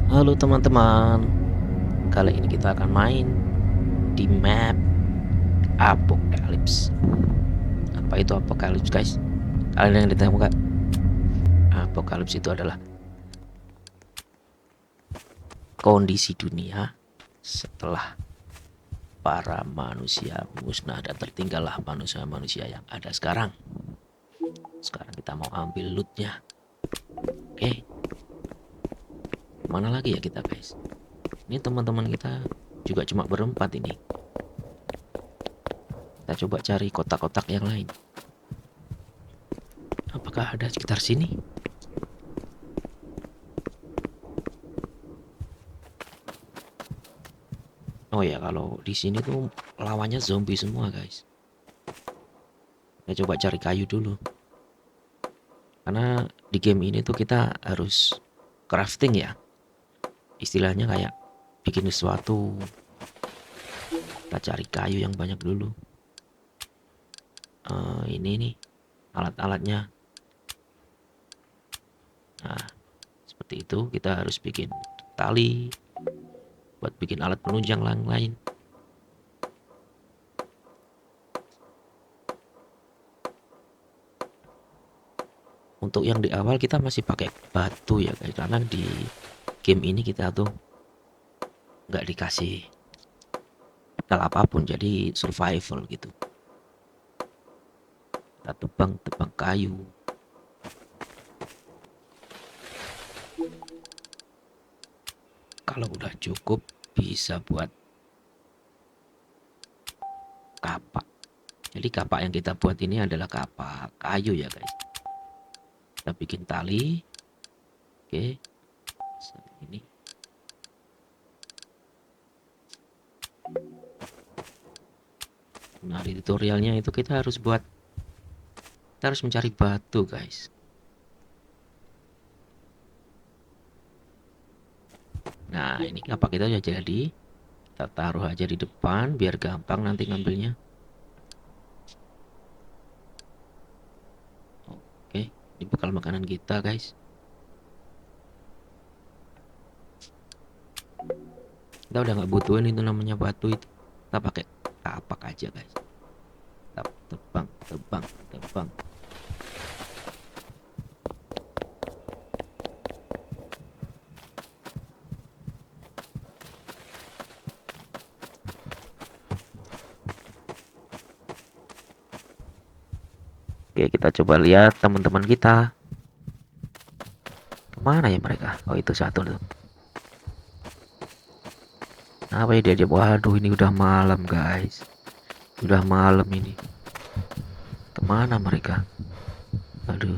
Halo teman-teman, kali ini kita akan main di map Apocalypse. Apa itu Apocalypse, guys? Kalian yang ditemukan, Apocalypse itu adalah kondisi dunia setelah para manusia musnah dan tertinggallah manusia-manusia yang ada sekarang. Sekarang kita mau ambil lootnya. Oke, mana lagi ya kita, guys? Ini teman-teman kita juga cuma berempat ini. Kita coba cari kotak-kotak yang lain. Apakah ada sekitar sini? Oh ya, kalau di sini tuh lawannya zombie semua, guys. Kita coba cari kayu dulu. Karena di game ini tuh kita harus crafting ya. Istilahnya kayak bikin sesuatu. Kita cari kayu yang banyak dulu. Ini nih alat-alatnya. Nah, seperti itu kita harus bikin tali buat bikin alat penunjang lain. Untuk yang di awal kita masih pakai batu ya guys, karena di game ini kita tuh nggak dikasih hal apapun, jadi survival gitu. Kita tebang kayu. Kalau udah cukup bisa buat kapak. Jadi kapak yang kita buat ini adalah kapak kayu ya guys. Kita bikin tali. Oke. Ini. Nah, di tutorialnya itu kita harus mencari batu guys. Nah, ini kapak kita udah jadi. Kita taruh aja di depan biar gampang nanti ngambilnya. Oke, ini bekal makanan kita guys. Kita udah nggak butuhin itu namanya batu itu. Kita pakai kapak aja guys. Kita tebang. Oke, kita coba lihat teman-teman kita. Kemana ya mereka? Oh, itu satu tuh. Apa ya dia? Waduh, ini udah malam guys. Udah malam ini. Kemana mereka? Aduh.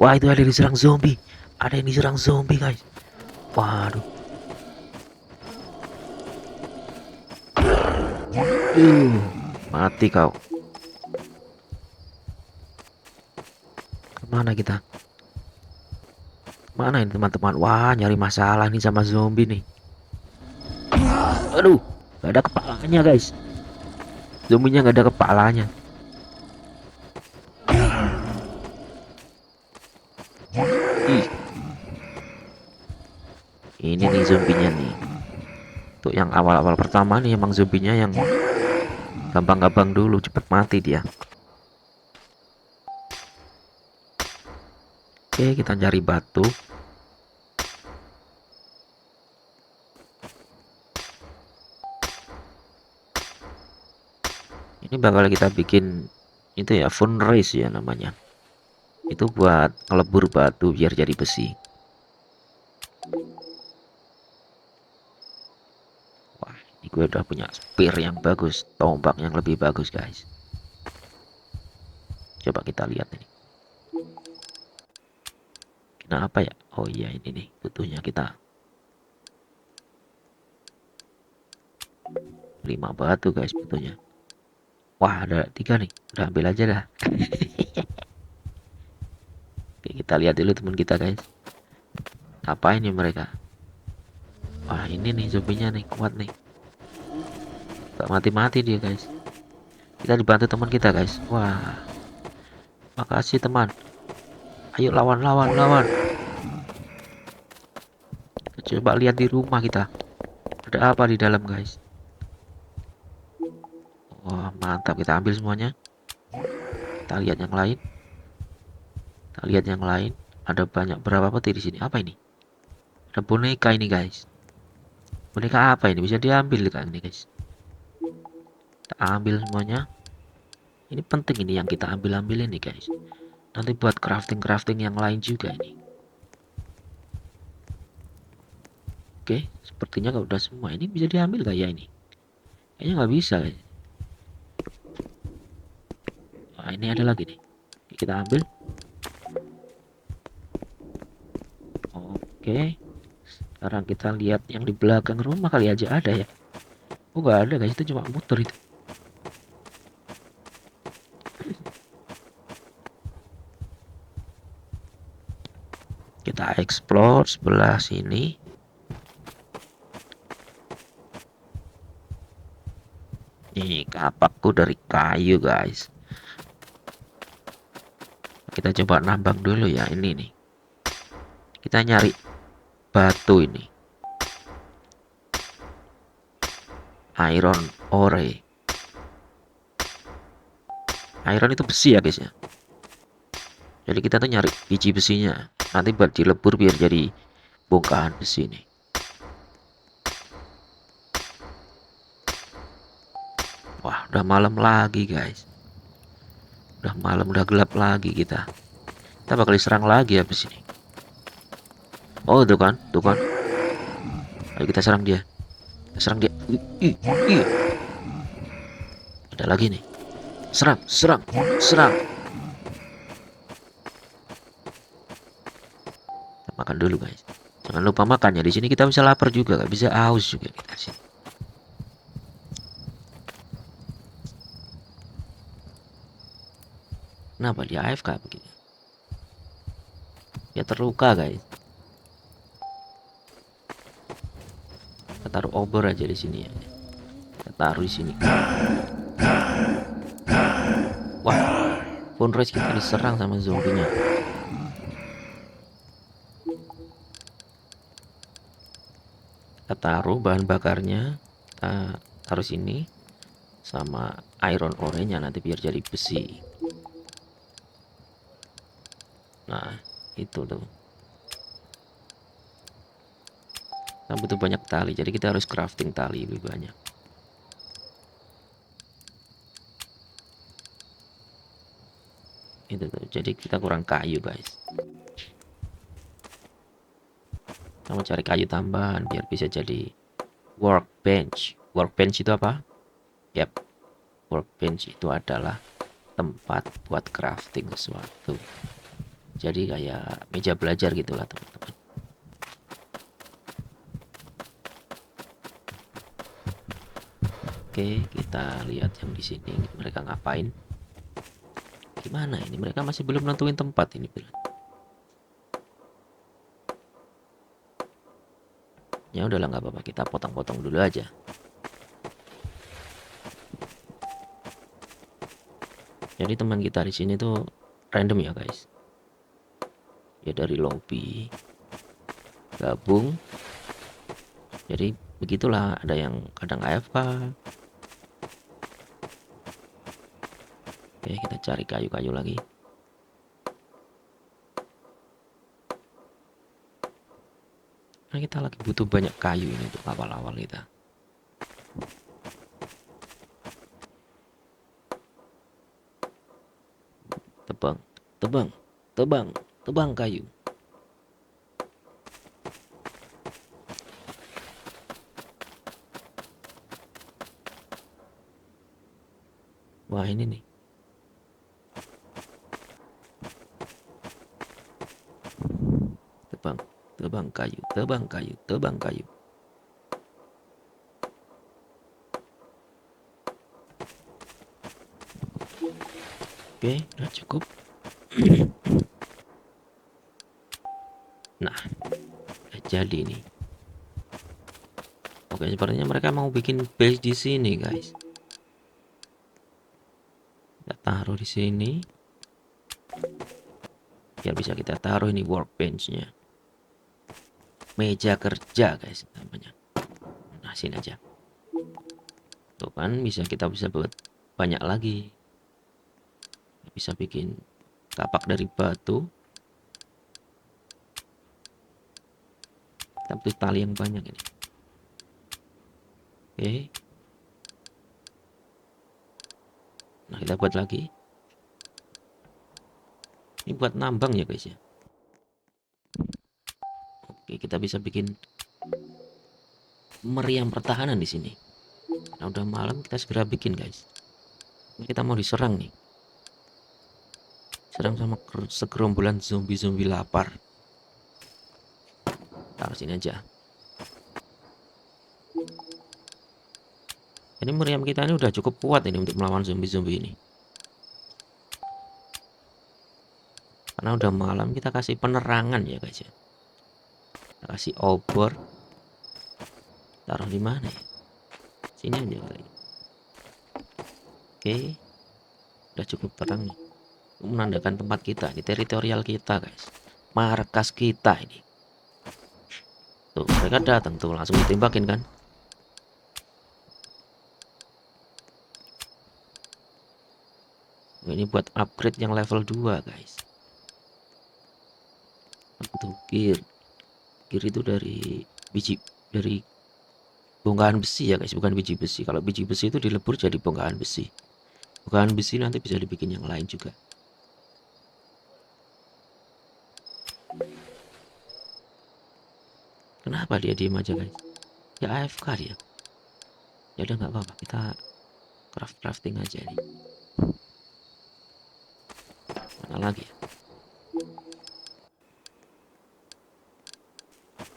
Wah, itu ada yang diserang zombie. Ada yang diserang zombie guys. Waduh. Mati kau. Kemana kita? Mana ini teman-teman? Wah, nyari masalah nih sama zombie nih. Aduh, gak ada kepalanya guys. Zombinya gak ada kepalanya. Ih. Ini nih zombinya nih. Tuh yang awal-awal pertama nih emang zombinya yang gampang-gampang dulu, cepet mati dia. Oke, kita cari batu. Ini bakal kita bikin itu ya, fundraise ya namanya. Itu buat ngelebur batu biar jadi besi. Wah, ini gue udah punya spear yang bagus, tombak yang lebih bagus guys. Coba kita lihat ini. Kenapa ya? Oh iya, ini nih butuhnya kita 5 batu guys butuhnya. Wah, ada 3 nih. Udah ambil aja dah. Oke, kita lihat dulu teman kita guys. Apa ini mereka? Wah, ini nih zombinya nih kuat nih. Gak mati-mati dia guys. Kita dibantu teman kita guys. Wah, makasih teman. Ayo lawan. Coba lihat di rumah kita. Ada apa di dalam, guys? Wah, mantap. Kita ambil semuanya. Kita lihat yang lain. Kita lihat yang lain. Ada banyak berapa peti di sini? Apa ini? Ada boneka ini, guys. Boneka apa ini? Bisa diambil kan ini, guys. Kita ambil semuanya. Ini penting ini yang kita ambil ini, guys. Nanti buat crafting yang lain juga ini. Oke, sepertinya kalau udah semua ini bisa diambil gak ya ini? Kayaknya nggak bisa, guys. Nah, ini ada lagi nih. Kita ambil. Oke. Sekarang kita lihat yang di belakang rumah kali aja ada ya. Oh nggak ada, guys, itu cuma muter itu. Kita explore sebelah sini. Nih kapakku dari kayu, guys. Kita coba nambang dulu ya ini nih. Kita nyari batu ini. Iron ore. Iron itu besi ya, guys ya. Jadi kita tuh nyari biji besinya. Nanti buat dilebur biar jadi bongkahan besi nih. Wah, udah malam lagi, guys. Udah malam, udah gelap lagi kita. Kita bakal diserang lagi habis ini. Oh, tuh kan, tuh kan. Ayo kita serang dia. Kita serang dia. Ih, ih. Ada lagi nih. Serang, serang, serang. Kita makan dulu, guys. Jangan lupa makan ya. Di sini kita bisa lapar juga, gak bisa haus juga kita sini. Kenapa dia AFK begini? Dia terluka, guys. Kita taruh obor aja di sini ya. Kita taruh di sini. Wah, Fundraise kita diserang sama zombinya. Kita taruh bahan bakarnya. Kita taruh sini sama iron ore-nya nanti biar jadi besi. Nah, itu tuh. Kita butuh banyak tali, jadi kita harus crafting tali lebih banyak. Itu tuh. Jadi kita kurang kayu, guys. Kita mau cari kayu tambahan biar bisa jadi workbench. Workbench itu apa? Yap, workbench itu adalah tempat buat crafting sesuatu. Jadi kayak meja belajar gitulah, teman-teman. Oke, kita lihat yang di sini mereka ngapain. Gimana ini? Mereka masih belum nentuin tempat ini. Ya udahlah, nggak apa-apa, kita potong-potong dulu aja. Jadi teman kita di sini tuh random ya, guys. Ya dari lobby gabung. Jadi begitulah, ada yang kadang AFK. Oke, kita cari kayu-kayu lagi. Nah, kita lagi butuh banyak kayu ini untuk awal-awal kita. Tebang, tebang, tebang, tebang kayu. Wah, ini nih. Tebang, tebang kayu, tebang kayu, tebang kayu. Oke, udah cukup. Nah, udah jadi nih. Oke, sepertinya mereka mau bikin base di sini, guys. Kita taruh di sini. Biar bisa kita taruh ini workbench-nya. meja kerja guys namanya. Nah sini aja tuh kan, kita bisa buat banyak lagi, bisa bikin kapak dari batu. Kita butuh tali yang banyak ini. Oke, nah kita buat lagi. Ini buat nambang ya guys ya. Oke, kita bisa bikin meriam pertahanan di sini. Nah udah malam, kita segera bikin guys. Ini kita mau diserang nih, serang sama segerombolan zombie-zombie lapar. Taruh sini aja. Ini meriam kita ini udah cukup kuat ini untuk melawan zombie-zombie ini. Karena udah malam, kita kasih penerangan ya guys ya. Kita kasih obor. Taruh di mana ya? Sini aja kali. Oke, udah cukup terang nih. Menandakan tempat kita, ini teritorial kita guys, markas kita ini. Tuh mereka datang tuh, langsung ditembakin kan. Ini buat upgrade yang level 2 guys. Tuh gear itu dari dari bongkahan besi ya guys, bukan biji besi. Kalau biji besi itu dilebur jadi bongkahan besi. Bongkahan besi nanti bisa dibikin yang lain juga. Kenapa dia diem aja guys? Ya AFK dia. Ya udah nggak apa-apa, kita crafting aja nih. Mana lagi ya?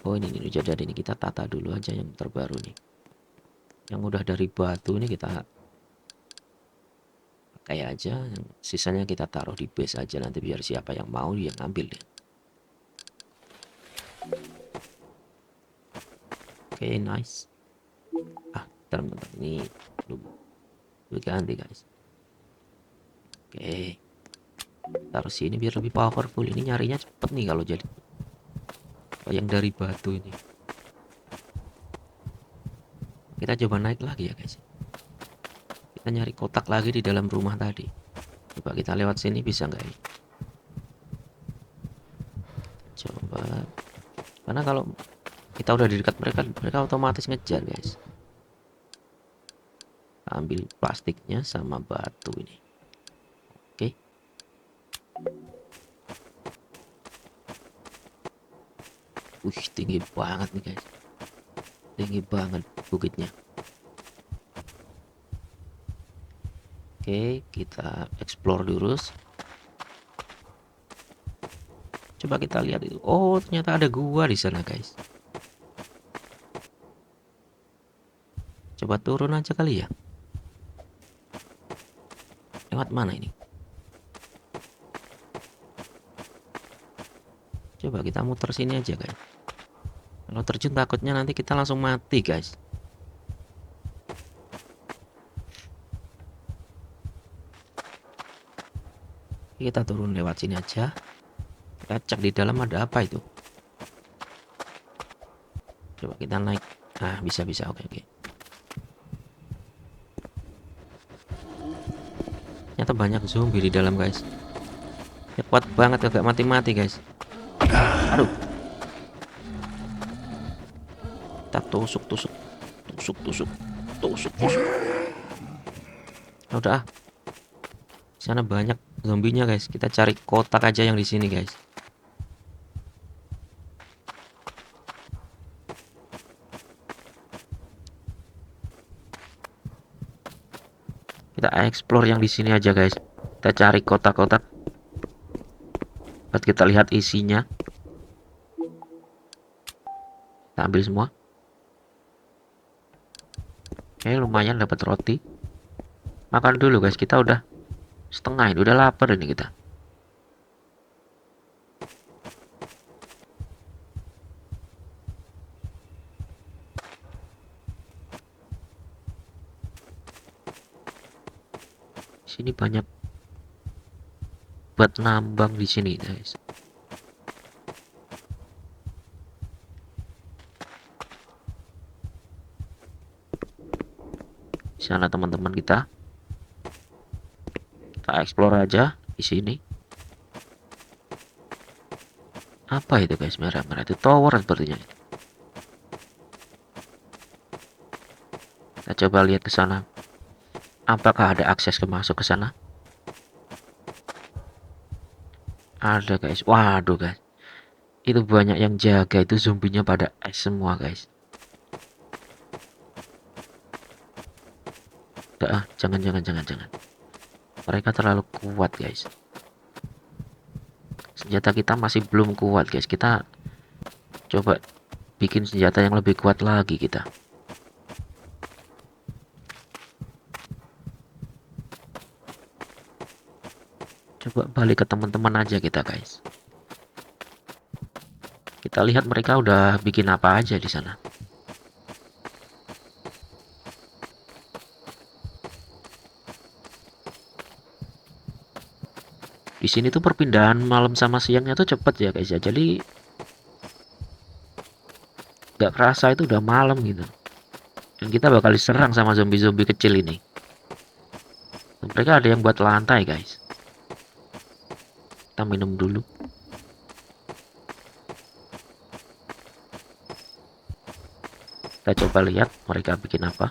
Oh ini udah jadi nih, kita tata dulu aja yang terbaru nih. Yang udah dari batu ini kita pakai aja, yang sisanya kita taruh di base aja, nanti biar siapa yang mau dia ngambil deh. Oke, nice. Bentar, ini dulu ganti guys. Oke, taruh sini biar lebih powerful. Ini nyarinya cepet nih kalau jadi. Oh, yang dari batu ini. Kita coba naik lagi ya guys. Kita nyari kotak lagi di dalam rumah tadi. Coba kita lewat sini bisa nggak ya? Coba. Karena kalau kita udah di dekat mereka, mereka otomatis ngejar guys. Ambil plastiknya sama batu ini. Oke. Wih, tinggi banget nih guys. Tinggi banget bukitnya. Oke, kita explore dulu. Coba kita lihat itu. Oh, ternyata ada gua di sana, guys. Coba turun aja kali ya. Lewat mana ini? Coba kita muter sini aja, guys. Kalau terjun takutnya nanti kita langsung mati, guys. Kita turun lewat sini aja. Kita cek di dalam ada apa itu. Coba kita naik. Nah, bisa. Oke. Ternyata banyak zombie di dalam, guys. Ya, kuat banget, agak mati-mati, guys. Aduh. Kita tusuk. Ya udah. Sana banyak zombinya, guys. Kita cari kotak aja yang di sini, guys. Kita explore yang di sini aja, guys. Kita cari kotak-kotak buat kita lihat isinya. Kita ambil semua. Oke, lumayan dapat roti. Makan dulu, guys. Kita udah setengah ini, udah lapar ini kita. Sini banyak buat nambang di sini, guys. sana teman-teman kita. Kita explore aja di sini. Apa itu guys, merah-merah itu tower sepertinya. Kita coba lihat ke sana. Apakah ada akses ke masuk ke sana? Ada guys. Waduh guys. Itu banyak yang jaga, itu zombinya pada es semua guys. Jangan. Mereka terlalu kuat guys. Senjata kita masih belum kuat guys. Kita coba bikin senjata yang lebih kuat lagi kita. Coba balik ke teman-teman aja kita guys. Kita lihat mereka udah bikin apa aja di sana. Di sini tuh perpindahan malam sama siangnya tuh cepet ya guys ya. Jadi nggak kerasa itu udah malam gitu. Dan kita bakal diserang sama zombie-zombie kecil ini. Mereka ada yang buat lantai guys. Kita minum dulu. Kita coba lihat mereka bikin apa.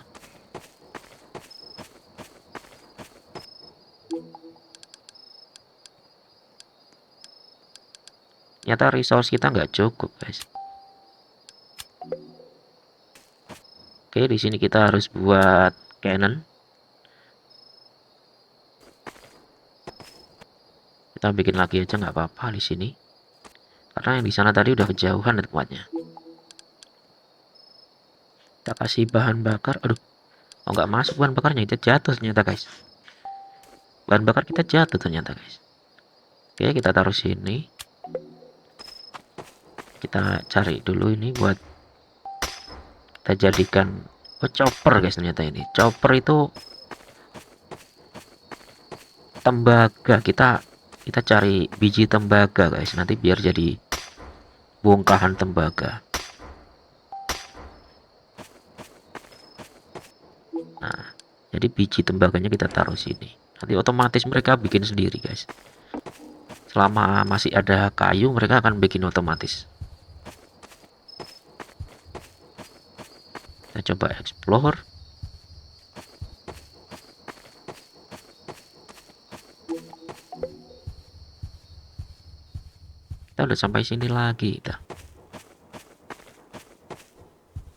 Ternyata resource kita nggak cukup guys. Oke, di sini kita harus buat cannon. Kita bikin lagi aja nggak apa-apa di sini. Karena yang di sana tadi udah kejauhan tempatnya. Kita kasih bahan bakar. Aduh, oh nggak masuk bahan bakarnya, itu jatuh ternyata guys. Bahan bakar kita jatuh ternyata guys. Oke, kita taruh sini. Kita cari dulu ini buat kita jadikan chopper guys. Ternyata ini chopper itu tembaga. Kita cari biji tembaga guys, nanti biar jadi bongkahan tembaga. Nah, jadi biji tembaganya kita taruh sini, nanti otomatis mereka bikin sendiri guys. Selama masih ada kayu mereka akan bikin otomatis. Kita coba explore. Kita udah sampai sini lagi kita.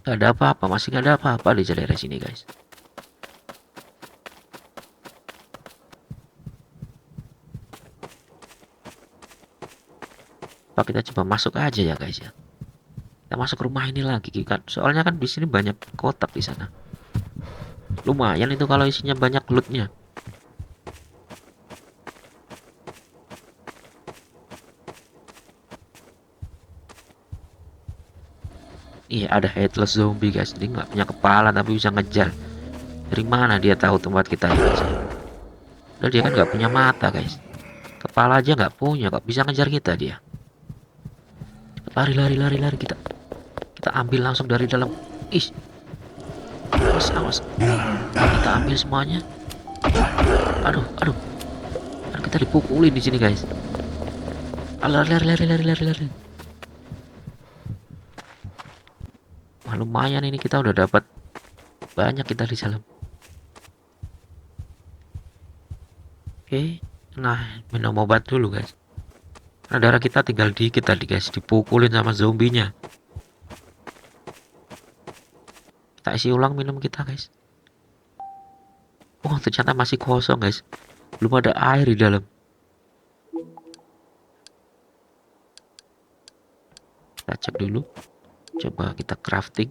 Gak ada apa-apa, masih gak ada apa-apa di daerah sini guys. Apa kita coba masuk aja ya guys ya. Kita masuk rumah ini lagi kan. Soalnya kan di sini banyak kotak di sana. Lumayan itu kalau isinya banyak lootnya. Iya, ada headless zombie guys. Dia nggak punya kepala tapi bisa ngejar. Dari mana dia tahu tempat kita ini guys? Dan dia kan nggak punya mata guys. Kepala aja nggak punya, kok bisa ngejar kita dia. Lari kita. Kita ambil langsung dari dalam. Ih, awas. Kita ambil semuanya. Aduh. Kita dipukulin di sini guys. Lari. Wah, lumayan ini kita udah dapat banyak kita di dalam. Oke, nah minum obat dulu guys. Nah, darah kita tinggal dikit tadi guys, dipukulin sama zombinya. Kita isi ulang minum kita guys. Oh, ternyata masih kosong guys. Belum ada air di dalam. Kita cek dulu. Coba kita crafting.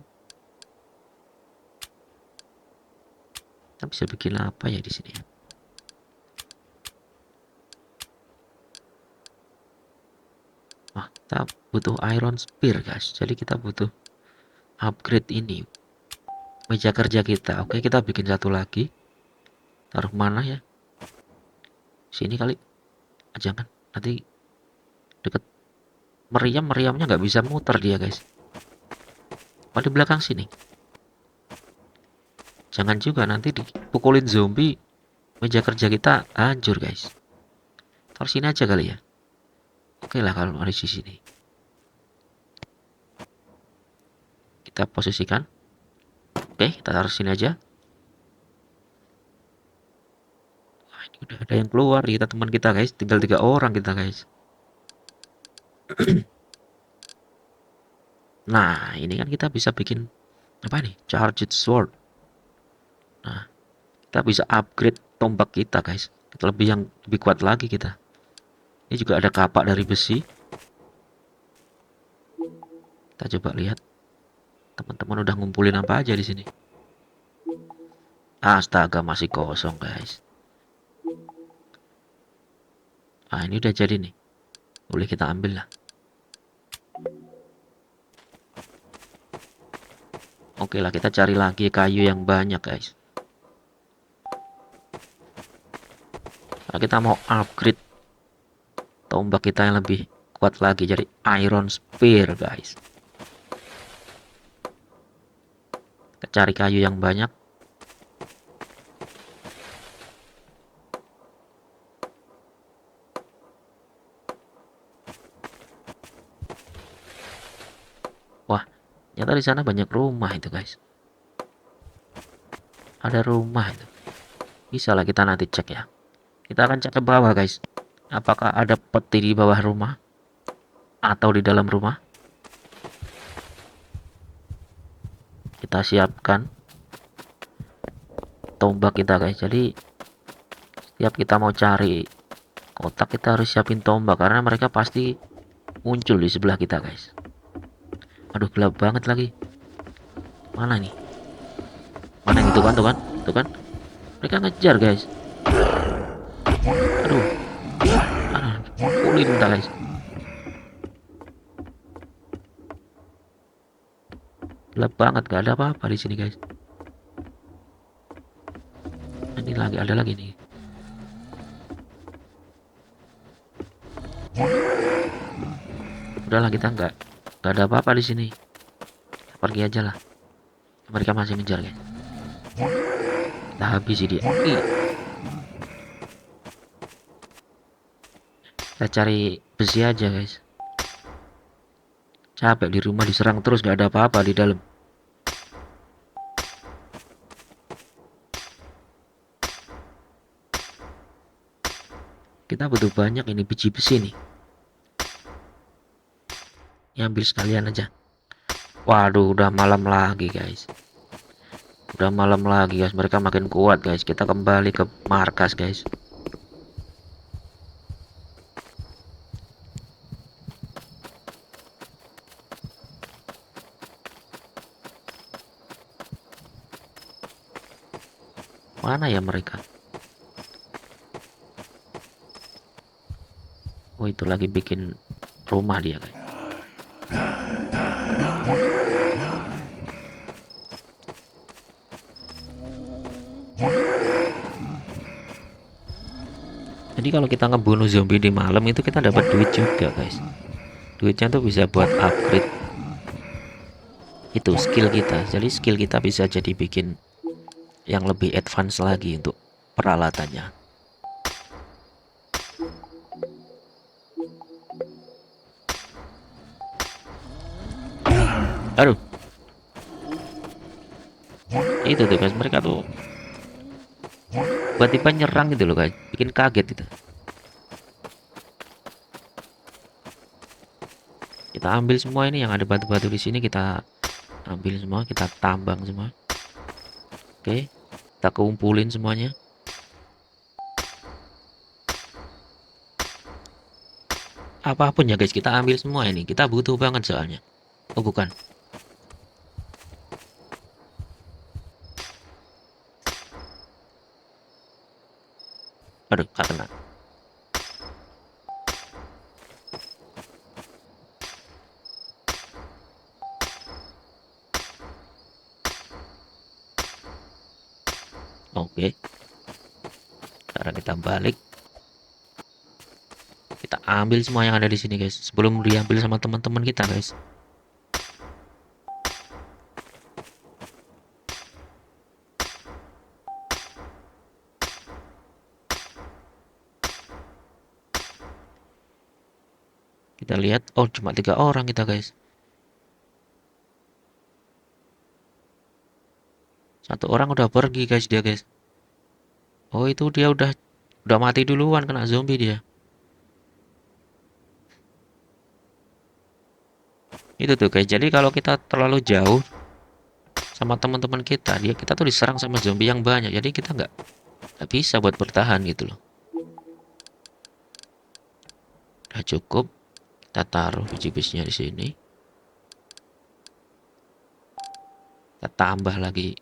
Kita bisa bikin apa ya di sini? Wah, kita butuh iron spear guys. Jadi kita butuh upgrade ini. Meja kerja kita. Oke, kita bikin satu lagi. Taruh mana ya? Sini kali. Jangan, nanti deket meriamnya nggak bisa muter dia guys. Oh, di belakang sini. Jangan juga nanti dipukulin zombie, meja kerja kita hancur guys. Taruh sini aja kali ya. Oke lah kalau ada di sini. Kita posisikan. Oke, kita taruh sini aja. Nah, ini udah ada yang keluar kita teman kita guys. Tinggal 3 orang kita guys. Nah, ini kan kita bisa bikin apa nih? Charged sword. Nah, kita bisa upgrade tombak kita guys. Kita lebih kuat lagi kita. Ini juga ada kapak dari besi. Kita coba lihat. Teman-teman udah ngumpulin apa aja di sini. Astaga, masih kosong guys. Ah, ini udah jadi nih. Boleh kita ambil lah. Oke lah, kita cari lagi kayu yang banyak guys. Nah, kita mau upgrade tombak kita yang lebih kuat lagi, jadi iron spear guys. Kita cari kayu yang banyak. Wah, ternyata di sana banyak rumah itu guys. Ada rumah itu. Bisa lah kita nanti cek ya. Kita akan cek ke bawah guys. Apakah ada peti di bawah rumah atau di dalam rumah? Kita siapkan tombak kita guys. Jadi setiap kita mau cari kotak kita harus siapin tombak karena mereka pasti muncul di sebelah kita guys. Aduh, gelap banget lagi. Mana nih? Mana yang itu kan, tuh kan, tuh kan? Mereka ngejar guys. Aduh, pulin kita guys. Gelap banget, gak ada apa-apa di sini guys. Ini lagi ada lagi nih. Udahlah, kita nggak ada apa-apa di sini. Kita pergi aja lah. Mereka masih ngejar guys. Kita habisi dia. Kita cari besi aja guys. Capek di rumah diserang terus, gak ada apa-apa di dalam. Kita butuh banyak ini biji besi nih. Ambil sekalian aja. Waduh, udah malam lagi guys. Udah malam lagi guys. Mereka makin kuat guys. Kita kembali ke markas guys. Mana ya mereka? Oh, itu lagi bikin rumah dia guys. Jadi kalau kita ngebunuh zombie di malam itu kita dapat duit juga guys. Duitnya tuh bisa buat upgrade itu skill kita. Jadi skill kita bisa jadi bikin yang lebih advance lagi untuk peralatannya. Aduh, itu tuh guys, mereka tuh tiba-tiba nyerang gitu loh guys, bikin kaget itu. Kita ambil semua ini yang ada batu-batu di sini, kita ambil semua, kita tambang semua. Oke, kita kumpulin semuanya. Apapun ya guys, kita ambil semua ini, kita butuh banget soalnya. Oh bukan, aduh, gak kena. Oke, sekarang kita balik, kita ambil semua yang ada di sini guys, sebelum diambil sama teman-teman kita guys. Kita lihat, oh cuma 3 orang kita guys. Satu orang udah pergi guys dia guys. Oh itu dia udah mati duluan kena zombie dia. Itu tuh guys. Jadi kalau kita terlalu jauh sama teman-teman kita tuh diserang sama zombie yang banyak. Jadi kita nggak bisa buat bertahan gitu loh. Udah cukup. Kita taruh biji-bijinya di sini. Kita tambah lagi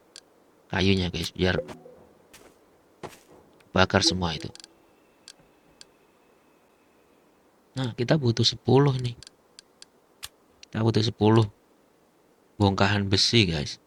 kayunya guys biar bakar semua itu. Nah, kita butuh 10 nih. Kita butuh 10 bongkahan besi guys.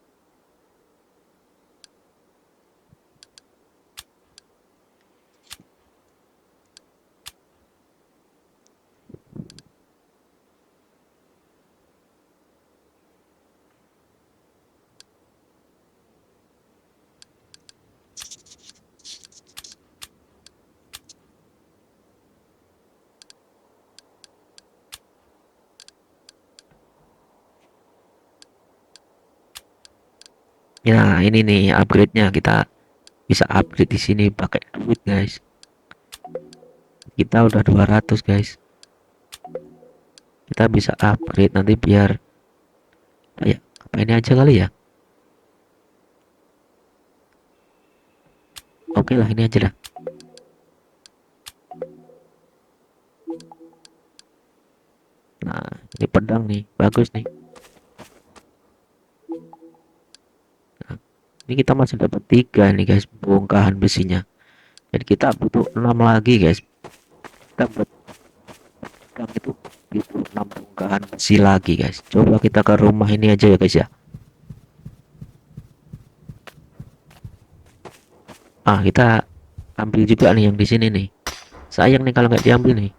Ya, ini nih upgrade-nya. Kita bisa upgrade di sini pakai duit, guys. Kita udah 200, guys. Kita bisa upgrade nanti biar kayak apa ini aja kali ya. Oke lah, ini aja dah. Nah, ini pedang nih, bagus nih. Nah, ini kita masih dapat 3 nih, guys, bongkahan besinya. Jadi kita butuh 6 lagi, guys. Kita buat pedang itu butuh 6 bongkahan besi lagi, guys. Coba kita ke rumah ini aja ya, guys ya. Ah, kita ambil juga nih yang di sini nih. Sayang nih kalau nggak diambil nih.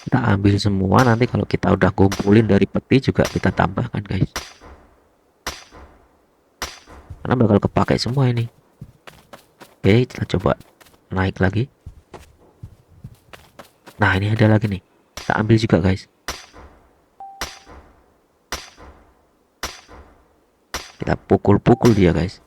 Kita ambil semua, nanti kalau kita udah kumpulin dari peti juga kita tambahkan guys, karena bakal kepake semua ini. Oke, kita coba naik lagi. Nah, ini ada lagi nih, kita ambil juga guys. Kita pukul-pukul dia guys.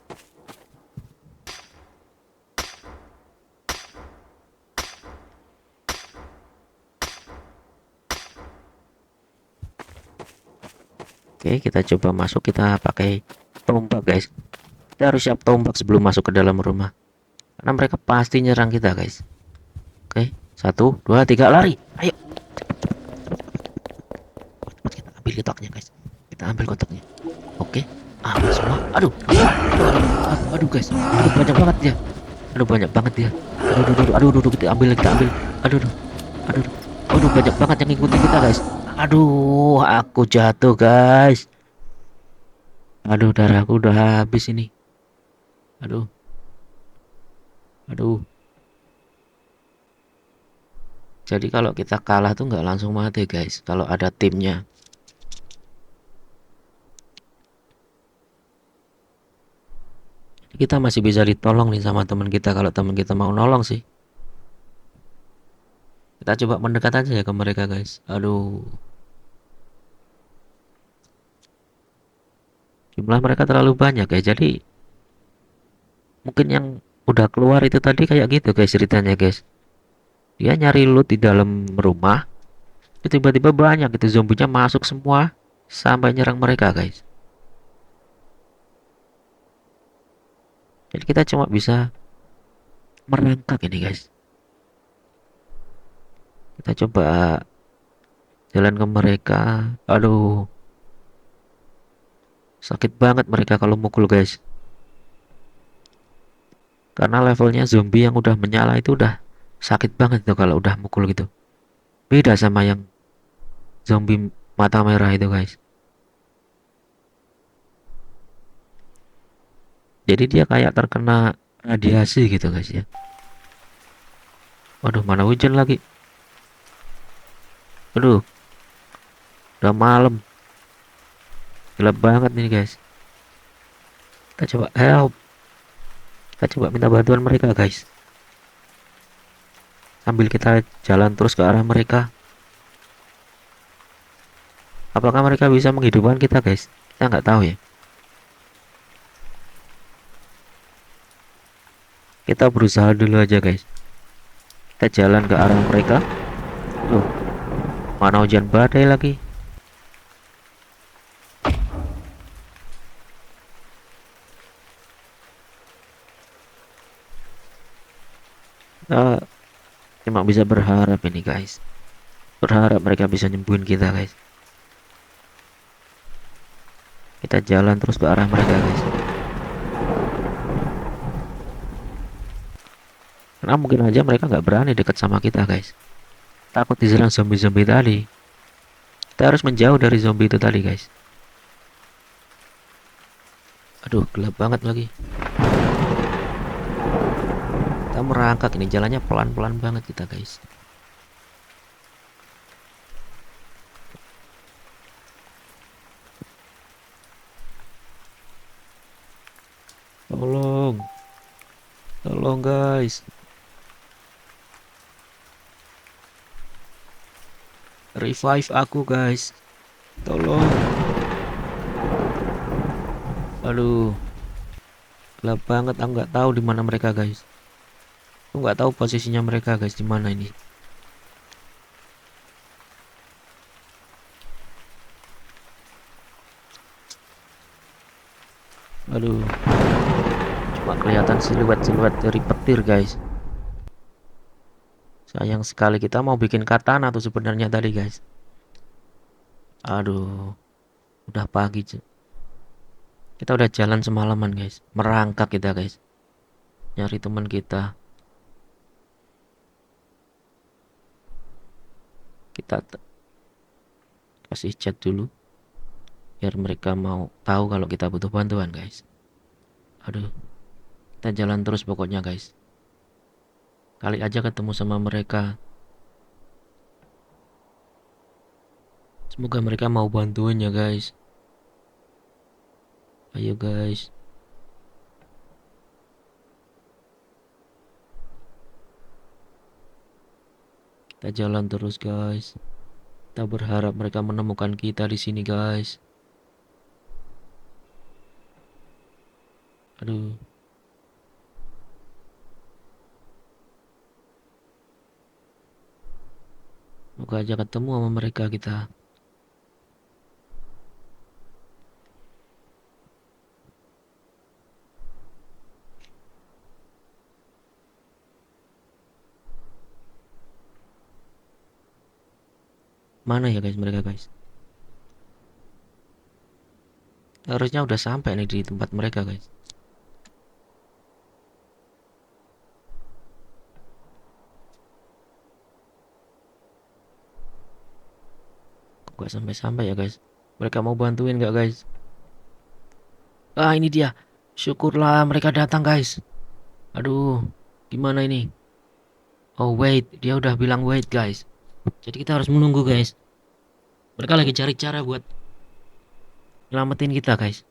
Oke, kita coba masuk, kita pakai tombak guys. Kita harus siap tombak sebelum masuk ke dalam rumah, karena mereka pasti nyerang kita guys. Oke, 1 2 3 lari, ayo. Cepat kita ambil kotaknya guys, kita ambil kotaknya. Oke, ambil semua. Aduh guys, aduh banyak banget dia. Aduh banyak banget dia. Aduh, kita ambil, Aduh, aduh, aduh banyak banget yang ngikutin kita guys. Aduh, aku jatuh guys. Aduh, darahku udah habis ini. Aduh, aduh. Jadi kalau kita kalah tuh nggak langsung mati guys. Kalau ada timnya. Kita masih bisa ditolong nih sama teman kita kalau teman kita mau nolong sih. Kita coba mendekat aja ya ke mereka guys. Aduh. Jumlah mereka terlalu banyak ya. Jadi mungkin yang udah keluar itu tadi kayak gitu guys ceritanya guys. Dia nyari loot di dalam rumah. Tiba-tiba banyak itu zombinya masuk semua sampai nyerang mereka guys. Jadi kita cuma bisa merangkak ini guys. Kita coba jalan ke mereka. Aduh, sakit banget mereka kalau mukul guys. Karena levelnya zombie yang udah menyala itu udah sakit banget tuh kalau udah mukul gitu. Beda sama yang zombie mata merah itu guys. Jadi dia kayak terkena radiasi gitu guys ya. Waduh, mana hujan lagi. Aduh, udah malam. Gelap banget nih guys. Kita coba help. Kita coba minta bantuan mereka guys, sambil kita jalan terus ke arah mereka. Apakah mereka bisa menghidupkan kita guys? Kita nggak tahu ya. Kita berusaha dulu aja guys. Kita jalan ke arah mereka. Tuh, mana hujan badai lagi. Kita cuma bisa berharap ini guys. Berharap mereka bisa nyembuhin kita guys. Kita jalan terus ke arah mereka guys. Karena mungkin aja mereka nggak berani dekat sama kita guys. Takut diserang zombie-zombie tadi. Kita harus menjauh dari zombie itu tadi guys. Aduh, gelap banget lagi. Kita merangkak ini, jalannya pelan-pelan banget kita guys. Tolong, tolong guys. Revive aku guys. Tolong. Aduh, gelap banget. Aku nggak tahu di mana mereka guys. Aku nggak tahu posisinya mereka guys di mana ini. Aduh, cuma kelihatan siluet-siluet dari petir guys. Sayang sekali, kita mau bikin katana tuh sebenarnya tadi guys. Aduh, udah pagi. Kita udah jalan semalaman guys. Merangkak kita guys. Nyari teman kita. Kita kasih chat dulu biar mereka mau tahu kalau kita butuh bantuan guys. Aduh, kita jalan terus pokoknya guys. Kali aja ketemu sama mereka. Semoga mereka mau bantuin ya guys. Ayo guys. Kita jalan terus guys. Kita berharap mereka menemukan kita di sini guys. Aduh, semoga aja ketemu sama mereka kita. Mana ya guys mereka guys? Harusnya udah sampai nih di tempat mereka guys. Kok gak sampai-sampai ya guys? Mereka mau bantuin gak guys? Ah, ini dia. Syukurlah mereka datang guys. Aduh, gimana ini? Oh wait, dia udah bilang wait guys. Jadi kita harus menunggu guys. Mereka lagi cari cara buat nyelamatin kita guys.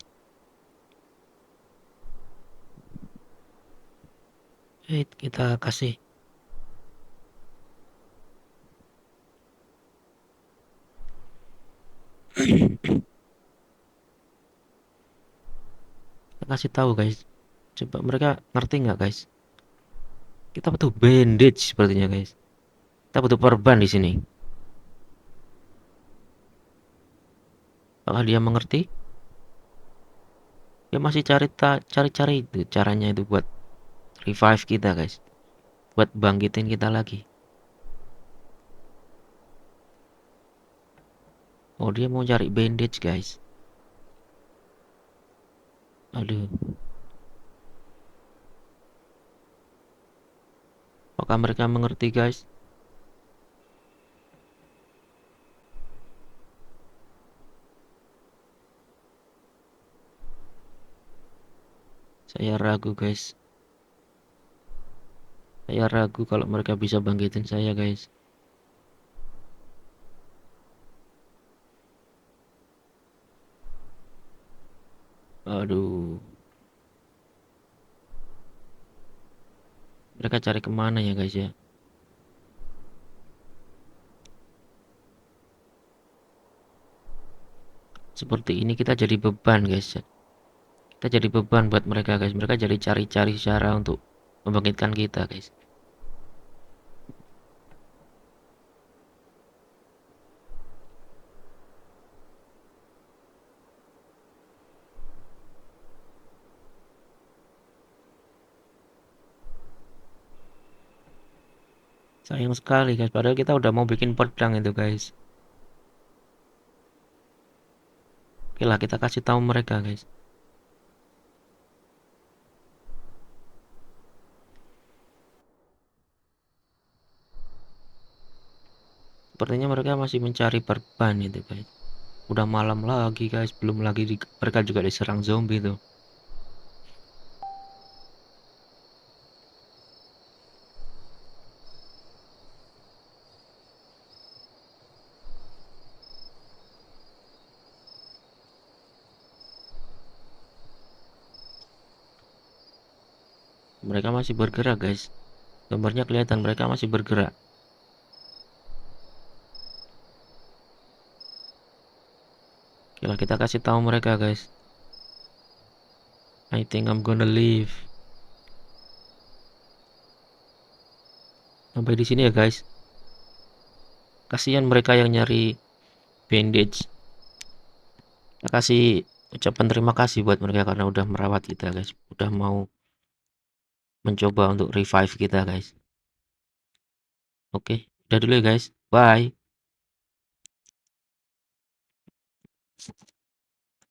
Wait, kita kasih. Kita kasih tahu guys. Coba mereka ngerti nggak guys? Kita butuh bandage sepertinya guys. Kita butuh perban di sini. Apakah dia mengerti? Dia masih cari-cari itu caranya itu buat revive kita guys. Buat bangkitin kita lagi. Oh, dia mau cari bandage guys. Aduh. Apakah mereka mengerti guys? Saya ragu guys. Saya ragu kalau mereka bisa bangkitin saya guys. Aduh. Mereka cari kemana ya guys ya? Seperti ini kita jadi beban guys ya. Kita jadi beban buat mereka guys. Mereka jadi cari-cari cara untuk membangkitkan kita guys. Sayang sekali guys. Padahal kita udah mau bikin pedang itu guys. Oke lah, kita kasih tahu mereka guys. Sepertinya mereka masih mencari perban itu guys. Udah malam lagi guys. Belum lagi mereka juga diserang zombie tuh. Mereka masih bergerak guys. Gambarnya kelihatan mereka masih bergerak. Oke lah, kita kasih tahu mereka guys. I think I'm gonna leave. Sampai di sini ya guys. Kasihan mereka yang nyari bandage. Kita kasih ucapan terima kasih buat mereka karena udah merawat kita guys. Udah mau mencoba untuk revive kita guys. Oke, udah dulu ya guys. Bye.